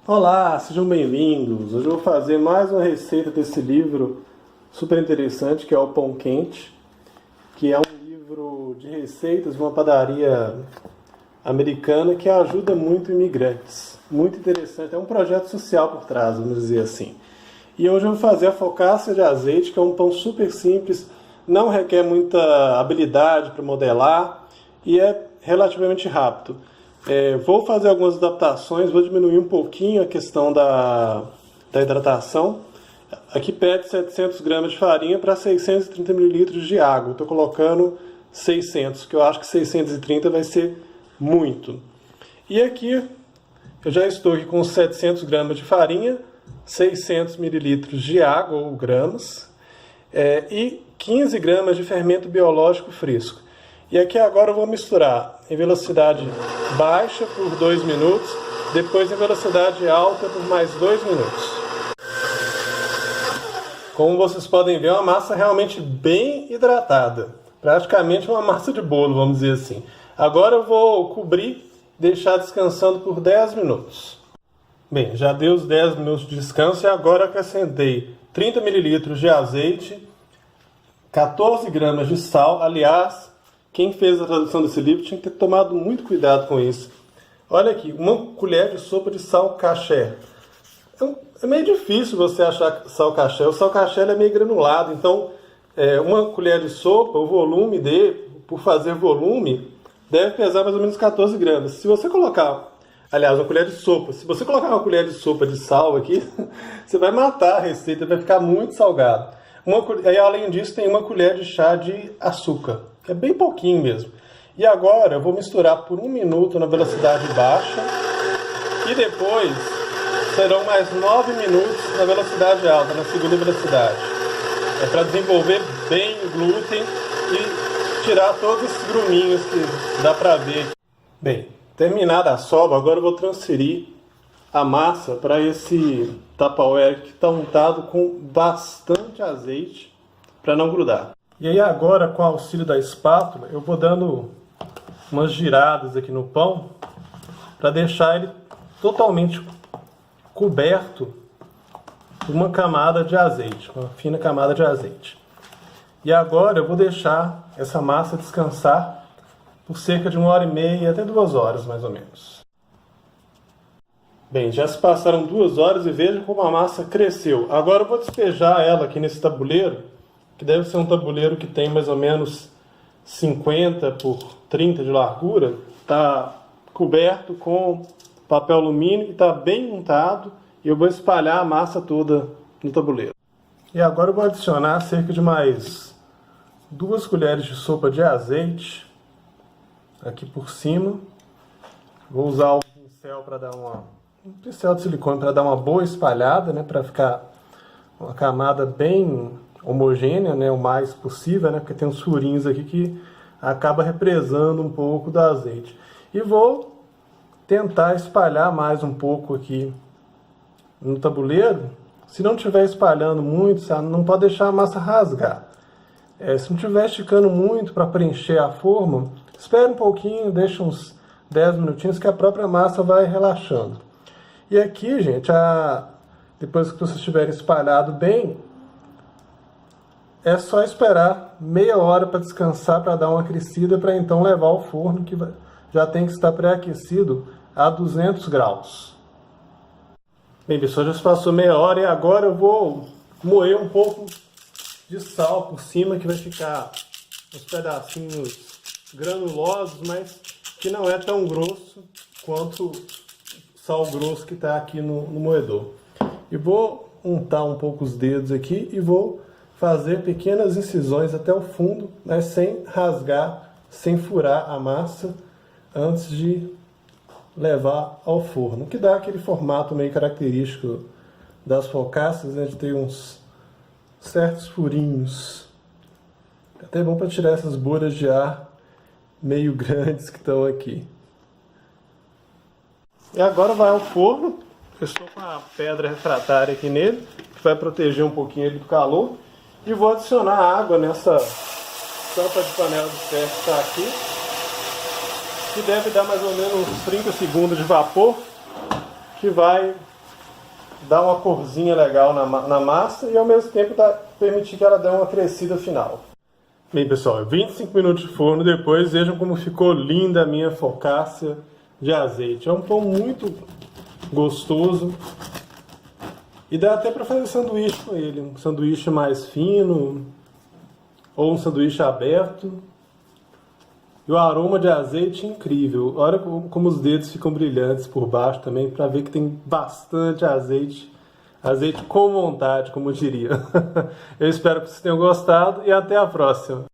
Olá, sejam bem-vindos. Hoje eu vou fazer mais uma receita desse livro super interessante que é o Pão Quente, que é um livro de receitas de uma padaria americana que ajuda muito imigrantes. Muito interessante, é um projeto social por trás, vamos dizer assim. E hoje eu vou fazer a focaccia de azeite, que é um pão super simples, não requer muita habilidade para modelar e é relativamente rápido. Vou fazer algumas adaptações, vou diminuir um pouquinho a questão da hidratação. Aqui pede 700 gramas de farinha para 630 ml de água. Estou colocando 600, que eu acho que 630 vai ser muito. E aqui eu já estou aqui com 700 gramas de farinha, 600 ml de água ou gramas e 15 gramas de fermento biológico fresco. E aqui agora eu vou misturar em velocidade baixa por 2 minutos, depois em velocidade alta por mais 2 minutos. Como vocês podem ver, é uma massa realmente bem hidratada. Praticamente uma massa de bolo, vamos dizer assim. Agora eu vou cobrir, deixar descansando por 10 minutos. Bem, já deu os 10 minutos de descanso e agora acrescentei 30 ml de azeite, 14 gramas de sal. Aliás, quem fez a tradução desse livro tinha que ter tomado muito cuidado com isso. Olha aqui, uma colher de sopa de sal caché. É meio difícil você achar sal caché. O sal caché é meio granulado, então uma colher de sopa, o volume dele, por fazer volume, deve pesar mais ou menos 14 gramas. Se você colocar, aliás, uma colher de sopa, se você colocar uma colher de sopa de sal aqui, você vai matar a receita, vai ficar muito salgado. E além disso, tem uma colher de chá de açúcar. É bem pouquinho mesmo. E agora eu vou misturar por 1 minuto na velocidade baixa e depois serão mais 9 minutos na velocidade alta, na segunda velocidade. É para desenvolver bem o glúten e tirar todos esses gruminhos que dá para ver. Bem, terminada a sova, agora eu vou transferir a massa para esse Tupperware que está untado com bastante azeite para não grudar. E aí agora, com o auxílio da espátula, eu vou dando umas giradas aqui no pão para deixar ele totalmente coberto por uma camada de azeite, uma fina camada de azeite. E agora eu vou deixar essa massa descansar por cerca de 1h30 até 2 horas, mais ou menos. Bem, já se passaram 2 horas e veja como a massa cresceu. Agora eu vou despejar ela aqui nesse tabuleiro, que deve ser um tabuleiro que tem mais ou menos 50 por 30 de largura. Está coberto com papel alumínio e está bem untado. E eu vou espalhar a massa toda no tabuleiro. E agora eu vou adicionar cerca de mais 2 colheres de sopa de azeite aqui por cima. Vou usar o pincel para dar um pincel de silicone para dar uma boa espalhada, né, para ficar uma camada bem homogênea, né, o mais possível, né, porque tem uns furinhos aqui que acaba represando um pouco do azeite. E vou tentar espalhar mais um pouco aqui no tabuleiro. Se não estiver espalhando muito, você não pode deixar a massa rasgar. Se não estiver esticando muito para preencher a forma, espere um pouquinho, deixa uns 10 minutinhos que a própria massa vai relaxando. E aqui, gente, depois que vocês tiverem espalhado bem, é só esperar meia hora para descansar, para dar uma crescida, para então levar ao forno, que já tem que estar pré-aquecido a 200 graus. Bem, pessoal, já se passou meia hora e agora eu vou moer um pouco de sal por cima, que vai ficar uns pedacinhos granulosos, mas que não é tão grosso quanto o sal grosso que está aqui no moedor. E vou untar um pouco os dedos aqui e vou fazer pequenas incisões até o fundo, mas sem rasgar, sem furar a massa antes de levar ao forno, que dá aquele formato meio característico das focaccias, né, de ter uns certos furinhos. É até bom para tirar essas bolhas de ar meio grandes que estão aqui. E agora vai ao forno. Eu estou com a pedra refratária aqui nele, que vai proteger um pouquinho ele do calor. E vou adicionar água nessa tampa de panela de ferro que está aqui, que deve dar mais ou menos uns 30 segundos de vapor, que vai dar uma corzinha legal na massa e ao mesmo tempo permitir que ela dê uma crescida final. Bem, pessoal, 25 minutos de forno depois, vejam como ficou linda a minha focaccia de azeite. É um pão muito gostoso e dá até para fazer sanduíche com ele, um sanduíche mais fino ou um sanduíche aberto. E o aroma de azeite é incrível. Olha como os dedos ficam brilhantes por baixo também, para ver que tem bastante azeite. Azeite com vontade, como eu diria. Eu espero que vocês tenham gostado e até a próxima.